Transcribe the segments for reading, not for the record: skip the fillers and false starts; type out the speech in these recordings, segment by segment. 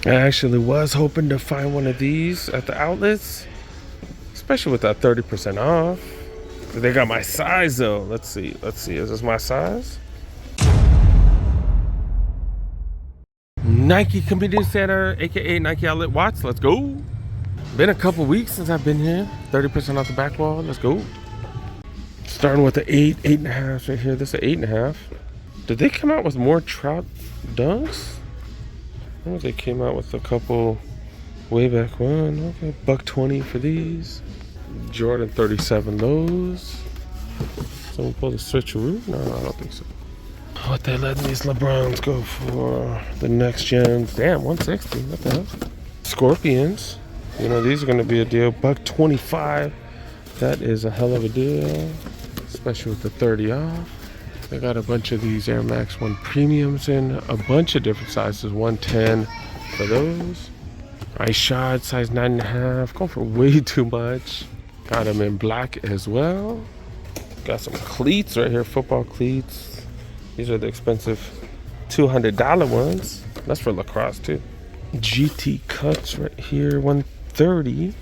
I actually was hoping to find one of these at the outlets, especially with that 30% off. They got my size though. Let's see. Is this my size? Nike Community Center, aka Nike Outlet Watts. Let's go. Been a couple weeks since I've been here. 30% off the back wall. Let's go. Starting with the 8.5 right here. This is an 8.5. Did they come out with more Trout dunks? I think they came out with a couple way back when. Okay, $1.20 for these. Jordan 37 lows. Someone pulled a switcheroo? No, I don't think so. What they letting these LeBrons go for? The next gens. Damn, 160. What the hell? Scorpions. You know, these are going to be a deal. $1.25. That is a hell of a deal, especially with the 30 off. They got a bunch of these Air Max 1 premiums in a bunch of different sizes. 110 for those. Ice shot, size 9.5. Going for way too much. Got them in black as well. Got some cleats right here, football cleats. These are the expensive $200 ones. That's for lacrosse too. GT cuts right here, 130.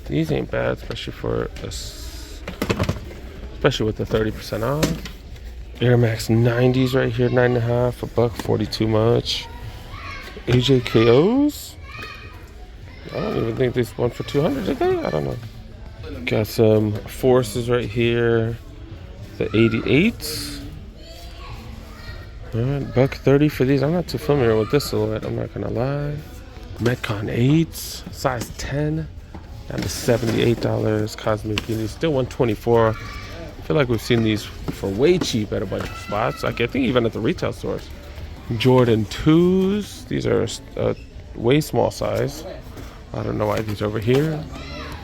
These ain't bad, especially with the 30% off. Air Max 90s right here, 9.5, $1.40 too much. AJKOs. I don't even think these went for 200, did they? I don't know. Got some Forces right here, the 88s. All right, $1.30 for these. I'm not too familiar with this silhouette, I'm not gonna lie. Metcon 8s, size 10, down to $78. Cosmic Beauty, still $124. I feel like we've seen these for way cheap at a bunch of spots. Like I think even at the retail stores. Jordan 2s. These are way small size. I don't know why these are over here.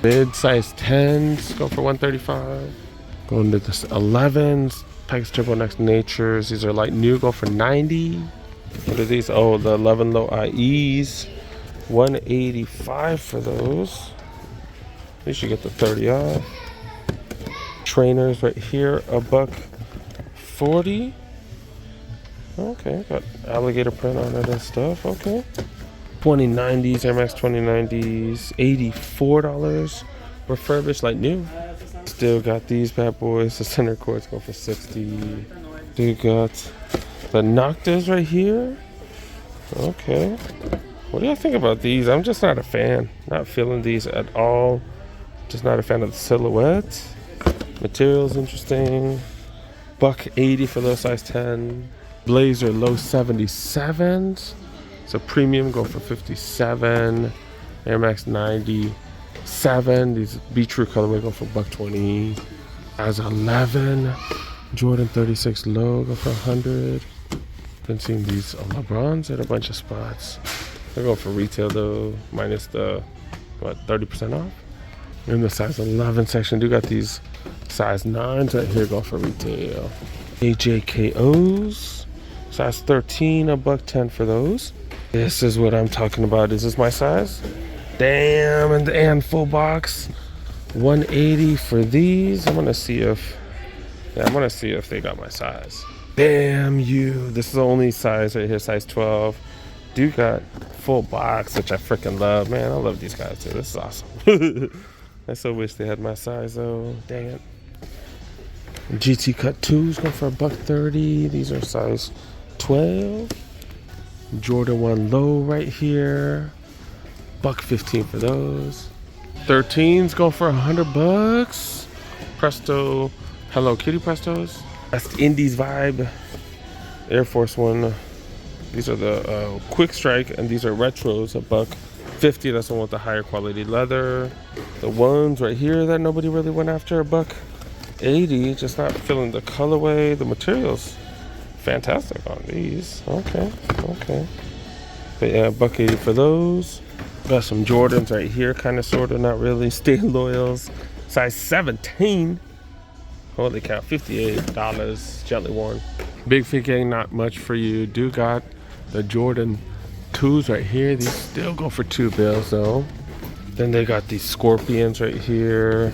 Mid-size 10s go for $135. Going to this 11s. Pegasus Turbo Next Natures. These are light new. Go for $90. What are these? Oh, the 11 low IEs. $185 for those. At least you get the 30 off. Trainers right here, $1.40. Okay, got alligator print on it and stuff. Okay, 2090s, Air Max 2090s, $84. Refurbished like new. Still got these bad boys. The center courts go for $60. You got the Noctas right here. Okay, what do y'all think about these? I'm just not a fan. Not feeling these at all. Just not a fan of the silhouette. Material's interesting. $1.80 for those size 10. Blazer low 77s. So premium go for $57. Air Max 97. These Beetrue colorway go for $1.20. As 11. Jordan 36 low go for $100. Been seeing these LeBrons at a bunch of spots. They go for retail though, minus the 30% off. In the size 11 section, do got these size 9s right here, go for retail. AJKOs, size 13, $1.10 for those. This is what I'm talking about. Is this my size? Damn, and full box, $180 for these. I'm gonna see if they got my size. Damn you! This is the only size right here, size 12. Do got full box, which I freaking love. Man, I love these guys too. This is awesome. I so wish they had my size though. Dang it. GT cut 2s go for $1.30. These are size 12. Jordan 1 low right here. $1.15 for those. 13s go for $100. Presto, Hello Kitty Prestos. That's Indies vibe. Air Force One. These are the Quick Strike, and these are retros. $1.50. That's the one with the higher quality leather. The ones right here that nobody really went after, $1.80. Just not feeling the colorway. The materials fantastic on these. Okay. But yeah, $1.80 for those. Got some Jordans right here, kind of, sort of, not really. Stay Loyals, size 17. Holy cow, $58, gently worn. Big Feet Gang, not much for you. Do got the Jordan 2s right here. These still go for $2 though. Then they got these Scorpions right here.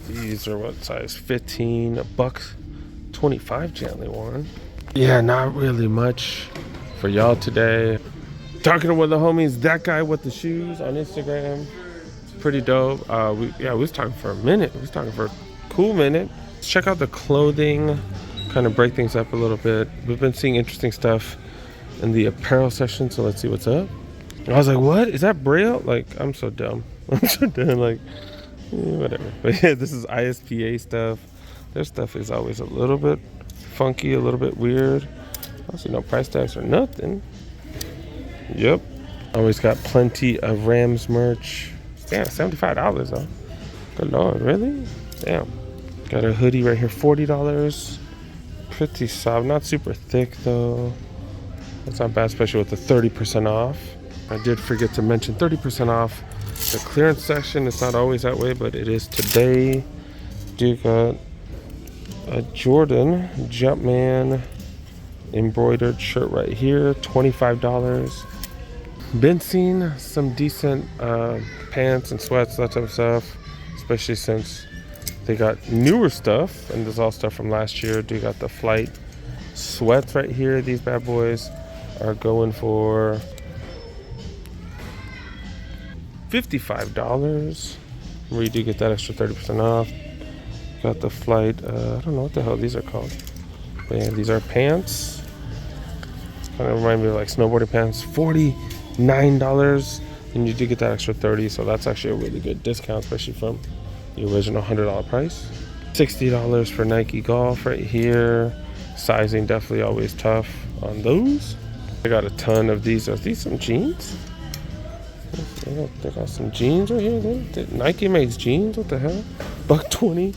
These are what size? 15, $1.25, gently worn. Yeah, not really much for y'all today. Talking to one of the homies, that guy with the shoes on Instagram. Pretty dope. We was talking for a minute. We was talking for a cool minute. Let's check out the clothing, kind of break things up a little bit. We've been seeing interesting stuff in the apparel section, so let's see what's up. I was like, what? Is that Braille? Like, I'm so dumb. I'm so dumb. Like, whatever. But yeah, this is ISPA stuff. Their stuff is always a little bit funky, a little bit weird. I don't see no price tags or nothing. Yep. Always got plenty of Rams merch. Damn, $75 though. Good Lord, really? Damn. Got a hoodie right here, $40. Pretty soft, not super thick though. That's not bad, especially with the 30% off. I did forget to mention 30% off. The clearance section is not always that way, but it is today. Do got a Jordan Jumpman embroidered shirt right here, $25. Been seeing some decent pants and sweats, that type of stuff, especially since they got newer stuff, and there's all stuff from last year. Do got the Flight sweats right here. These bad boys are going for $55. Where you do get that extra 30% off. Got the Flight, I don't know what the hell these are called. But yeah, these are pants. It's kind of remind me of like snowboarding pants. $49, and you do get that extra 30, so that's actually a really good discount, especially from the original $100 price. $60 for Nike Golf right here. Sizing definitely always tough on those. I got a ton of these. Are these some jeans? They got some jeans right here. Nike makes jeans. What the hell? $120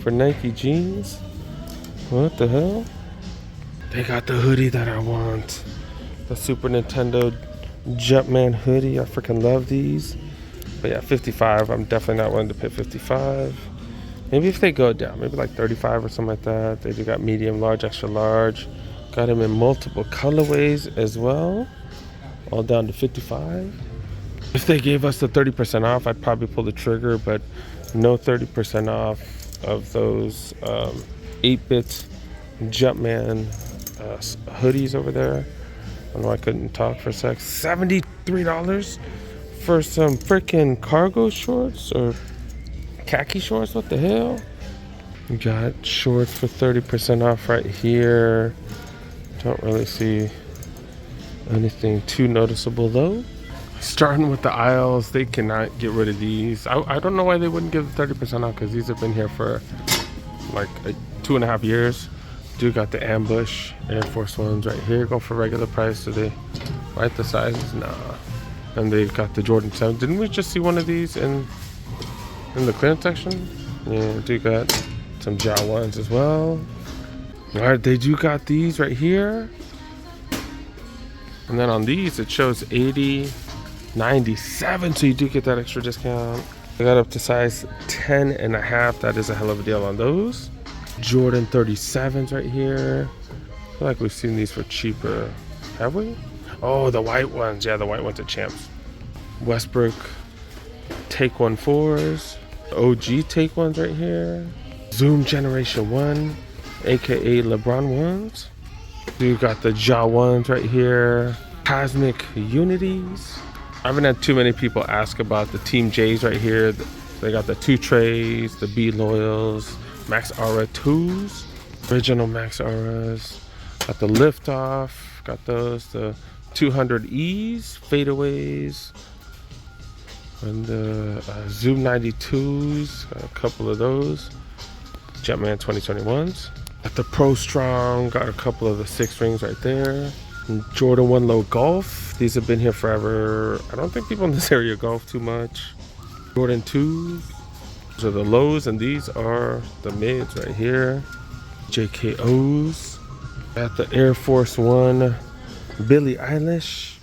for Nike jeans. What the hell? They got the hoodie that I want. The Super Nintendo Jumpman hoodie. I freaking love these. But yeah, $55. I'm definitely not willing to pay $55. Maybe if they go down, maybe like $35 or something like that. They do got medium, large, extra large. Got them in multiple colorways as well. All down to $55. If they gave us the 30% off, I'd probably pull the trigger, but no 30% off of those 8-bit Jumpman hoodies over there. I know I couldn't talk for a sec. $73 for some freaking cargo shorts or khaki shorts. What the hell? We got shorts for 30% off right here. Don't really see anything too noticeable though. Starting with the aisles, they cannot get rid of these. I don't know why they wouldn't give 30% off, because these have been here for like 2.5 years. Do got the Ambush Air Force Ones right here. Go for regular price. Do they write the sizes? Nah. And they've got the Jordan 7. Didn't we just see one of these in the clearance section? Yeah, do got some Ja ones as well. All right, they do got these right here. And then on these, it shows 80, 97, so you do get that extra discount. I got up to size 10.5. That is a hell of a deal on those. Jordan 37s right here. I feel like we've seen these for cheaper. Have we? Oh, the white ones. Yeah, the white ones are champs. Westbrook Take 1 4s. OG Take 1s right here. Zoom Generation 1, aka LeBron ones. You got the Ja ones right here. Cosmic Unities. I haven't had too many people ask about the Team J's right here. They got the 2 trays, the B Loyals, Max Aura 2s, original Max Auras. Got the Liftoff, got those, the 200Es, fadeaways, and the Zoom 92s, got a couple of those. Jumpman 2021s. Got the Pro Strong, got a couple of the 6 rings right there. And Jordan 1 Low Golf. These have been here forever. I don't think people in this area golf too much. Jordan 2. These are the lows, and these are the mids right here. JKOs. Got the Air Force 1 Billie Eilish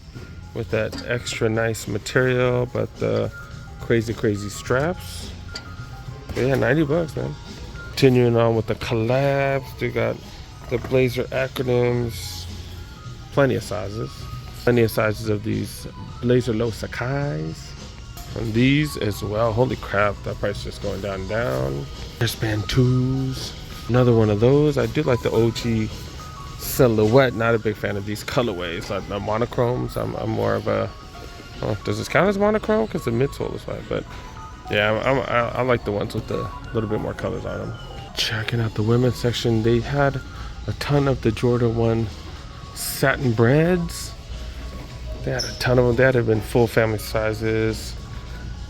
with that extra nice material, but the crazy straps. But yeah, $90, man. Continuing on with the collabs, they got the Blazer acronyms, plenty of sizes of these Blazer Low Sakai's, and these as well. Holy crap, that price is just going down and down. Airspan 2s, another one of those. I do like the OG silhouette. Not a big fan of these colorways, like the monochromes. I'm more of a, oh, does this count as monochrome? Because the midsole is white, but yeah, I like the ones with the little bit more colors on them. Checking out the women's section, they had a ton of the Jordan 1 satin breads. They had a ton of them. They had been full family sizes.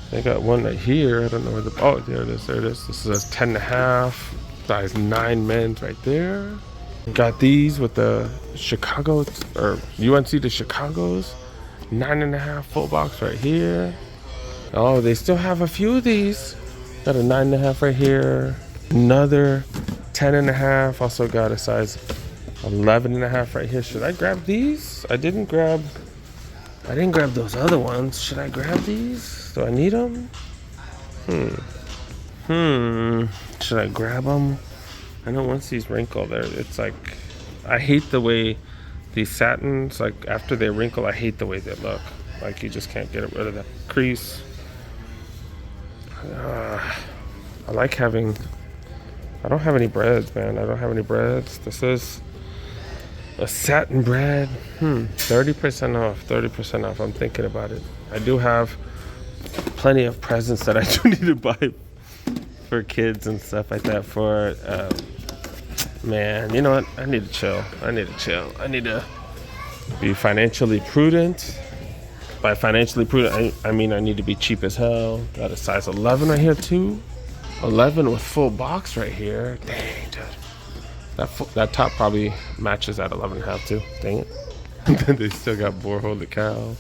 They got one right here. I don't know where the, oh, there it is. There it is. This is a 10.5, size 9 men's right there. Got these with the Chicago, or UNC to Chicago's 9.5 full box right here. Oh, they still have a few of these. Got a 9.5 right here. Another 10.5. Also got a size 11.5 right here. Should I grab these? I didn't grab those other ones. Should I grab these? Do I need them? Should I grab them? I know once these wrinkle, there, it's like, I hate the way these satins, like after they wrinkle, I hate the way they look. Like you just can't get rid of that crease. I like having, I don't have any breads, man. I don't have any breads. This is a satin bread. 30% off. 30% off. I'm thinking about it. I do have plenty of presents that I do need to buy for kids and stuff like that. For man, you know what? I need to chill. I need to be financially prudent. By financially prudent, I mean I need to be cheap as hell. Got a size 11 right here too. 11 with full box right here. Dang, dude. That top probably matches that 11.5 too. Dang it. And then they still got Borehole the cow.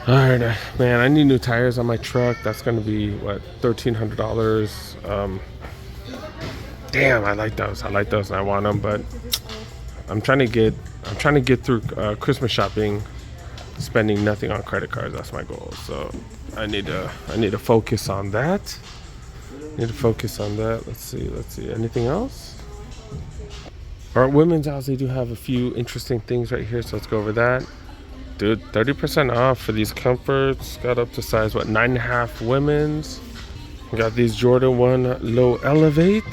Alright, man, I need new tires on my truck. That's gonna be what, $1,300. Damn, I like those. I like those and I want them, but I'm trying to get through Christmas shopping, spending nothing on credit cards. That's my goal. So I need to focus on that. Let's see. Anything else? All right, women's house, they do have a few interesting things right here, so let's go over that. Dude, 30% off for these comforts. Got up to size, what, 9.5 women's. We got these Jordan 1 Low Elevate.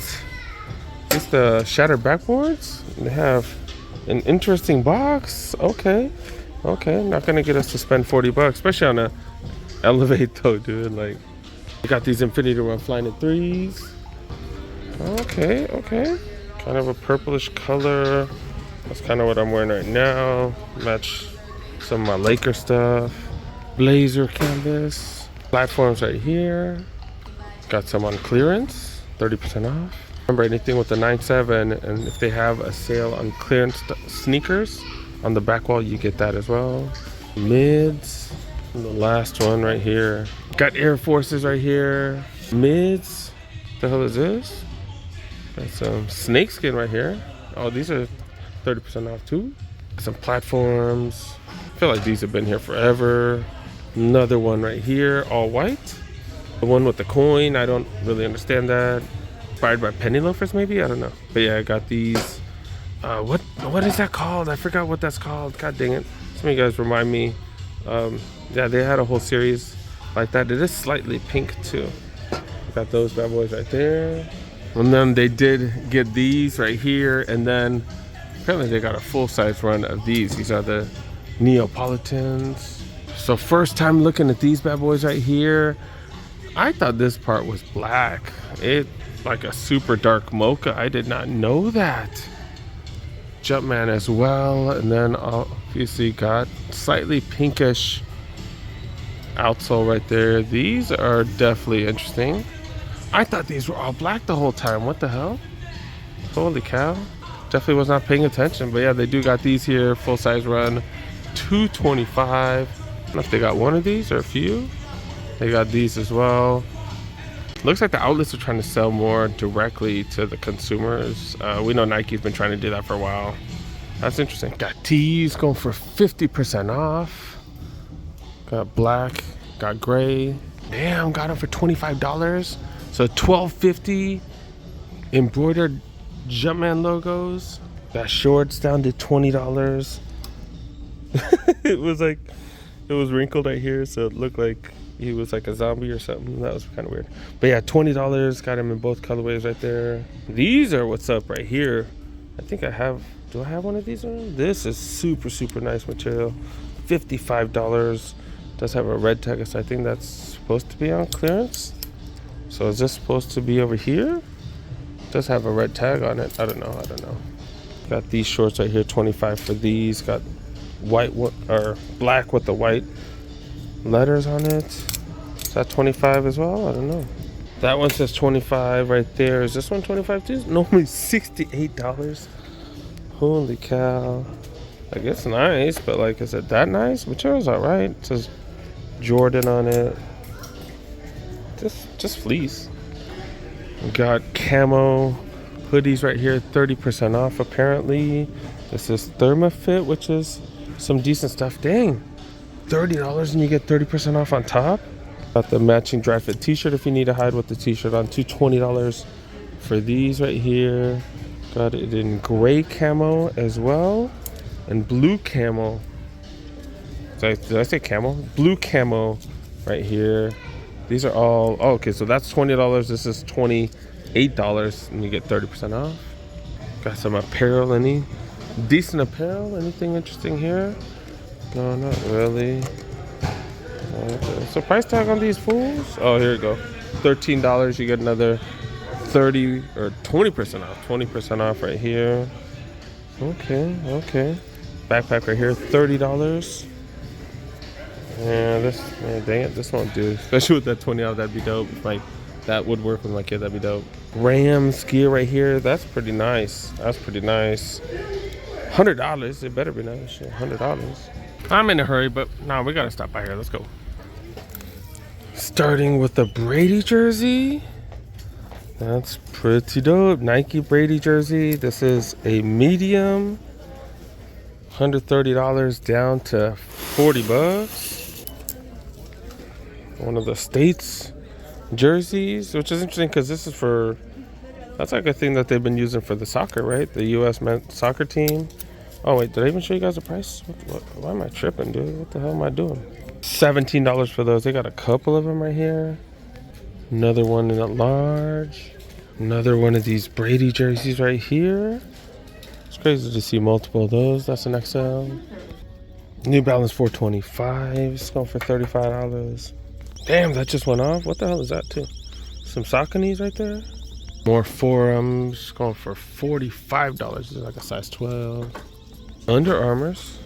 It's the shattered backboards. They have an interesting box. Okay, not gonna get us to spend $40, especially on a Elevate though, dude. Like, we got these Infinity Run Flying at 3s. Okay. Kind of a purplish color. That's kind of what I'm wearing right now. Match some of my Laker stuff. Blazer canvas. Platforms right here. Got some on clearance. 30% off. Remember, anything with the 9.7, and if they have a sale on clearance sneakers on the back wall, you get that as well. Mids. And the last one right here. Got Air Forces right here. Mids. What the hell is this? Got some snakeskin right here. Oh, these are 30% off too. Some platforms. I feel like these have been here forever. Another one right here, all white. The one with the coin, I don't really understand that. Inspired by penny loafers, maybe? I don't know. But yeah, I got these. What is that called? I forgot what that's called. God dang it. Some of you guys remind me. Yeah, they had a whole series like that. It is slightly pink too. Got those bad boys right there. And then they did get these right here, and then apparently they got a full-size run of these. These are the Neapolitans. So first time looking at these bad boys right here, I thought this part was black. It like a super dark mocha. I did not know that. Jumpman as well, and then obviously got slightly pinkish outsole right there. These are definitely interesting. I thought these were all black the whole time. What the hell? Holy cow. Definitely was not paying attention. But yeah, they do got these here. Full size run. $225. I don't know if they got one of these or a few. They got these as well. Looks like the outlets are trying to sell more directly to the consumers. We know Nike's been trying to do that for a while. That's interesting. Got tees going for 50% off. Got black. Got gray. Damn, got them for $25. So $12.50 embroidered Jumpman logos. That shorts down to $20. It was wrinkled right here, so it looked like he was like a zombie or something. That was kind of weird. But yeah, $20. Got him in both colorways right there. These are what's up right here. I think I have. Do I have one of these? This is super nice material. $55. Does have a red tag, so I think that's supposed to be on clearance. So is this supposed to be over here? Does have a red tag on it. I don't know. Got these shorts right here, 25 for these. Got white or black with the white letters on it. Is that 25 as well? I don't know. That one says 25 right there. Is this one 25 too? Normally $68. Holy cow. Like, it's nice, but like, is it that nice? Material's alright. It says Jordan on it. Just fleece. We got camo hoodies right here, 30% off apparently. This is ThermaFit, which is some decent stuff. Dang, $30 and you get 30% off on top. Got the matching dry fit t-shirt if you need to hide with the t-shirt on, $20 for these right here. Got it in gray camo as well, and blue camo. Did I say camo? Blue camo right here. These are all, oh, okay, so that's $20. This is $28 and you get 30% off. Got some apparel, any decent apparel? Anything interesting here? No, not really. Okay. So price tag on these fools? Oh, here we go. $13, you get another 30 or 20% off. 20% off right here. Okay. Backpack right here, $30. Yeah, dang it, this won't do. Especially with that 20 off, that'd be dope. Like, that would work with my kid, that'd be dope. Rams gear right here, that's pretty nice. $100, it better be nice. Shit, $100. I'm in a hurry, but no, we gotta stop by here. Let's go. Starting with the Brady jersey. That's pretty dope. Nike Brady jersey. This is a medium. $130 down to $40. One of the States jerseys, which is interesting because this is for, that's like a thing that they've been using for the soccer, right? The U.S. men's soccer team. Oh wait, did I even show you guys the price? Why am I tripping, dude? What the hell am I doing? $17 for those. They got a couple of them right here. Another one in a large. Another one of these Brady jerseys right here. It's crazy to see multiple of those. That's an XL. New Balance 425. It's going for $35. Damn, that just went off. What the hell is that too? Some Sauconys right there. More Forums. Going for $45. This is like a size 12. Under Armours.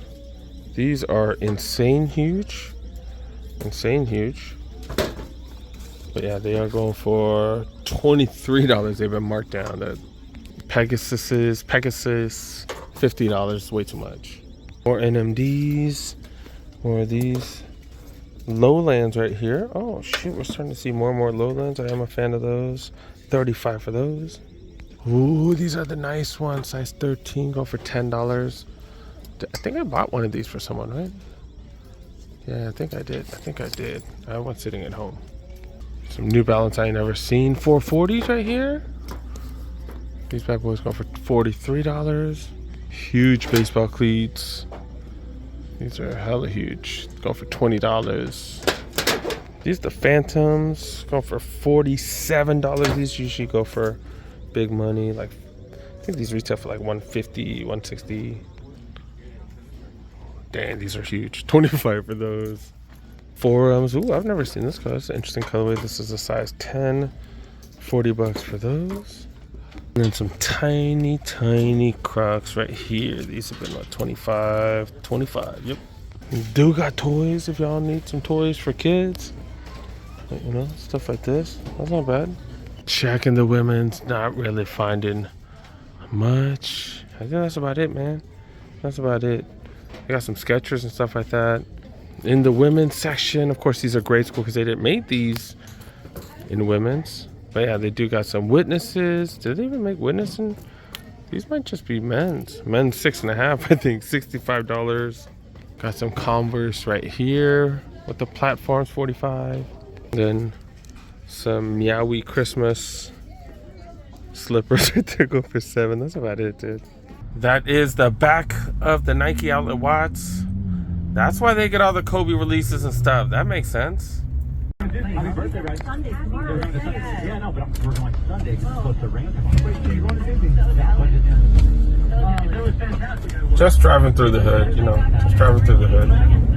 These are insane huge. But yeah, they are going for $23. They've been marked down. That Pegasus, $50, way too much. More NMDs, more of these. Lowlands right here. Oh shoot, we're starting to see more and more Lowlands. I am a fan of those. $35 for those. Ooh, these are the nice ones. Size 13, go for $10. I think I bought one of these for someone, right? Yeah, I think I did. I have one sitting at home. Some New Balance I ain't never seen. 440s right here. These bad boys go for $43. Huge baseball cleats. These are hella huge. Go for $20. These the Phantoms. Go for $47. These usually go for big money. Like, I think these retail for like $150, $160. Dang, these are huge. $25 for those. Forums. Ooh, I've never seen this color. It's an interesting colorway. This is a size 10. $40 for those. And then some tiny Crocs right here. These have been like $25. Yep. Do got toys if y'all need some toys for kids. You know, stuff like this. That's not bad. Checking the women's. Not really finding much. I think that's about it, man. That's about it. I got some Skechers and stuff like that. In the women's section, of course, these are grade school because they didn't make these in women's. But yeah, they do got some Witnesses. Did they even make Witnessing? These might just be men's. Men's 6.5, I think, $65. Got some Converse right here with the platforms, $45. Then some Meowie Christmas slippers right there, go for $7. That's about it, dude. That is the back of the Nike Outlet Watts. That's why they get all the Kobe releases and stuff. That makes sense. Happy birthday, right? Sunday tomorrow. Yeah, no, but we're going Sunday because it's supposed to rain tomorrow. Wait, so you're going to Disney? Just driving through the hood, you know, just driving through the hood.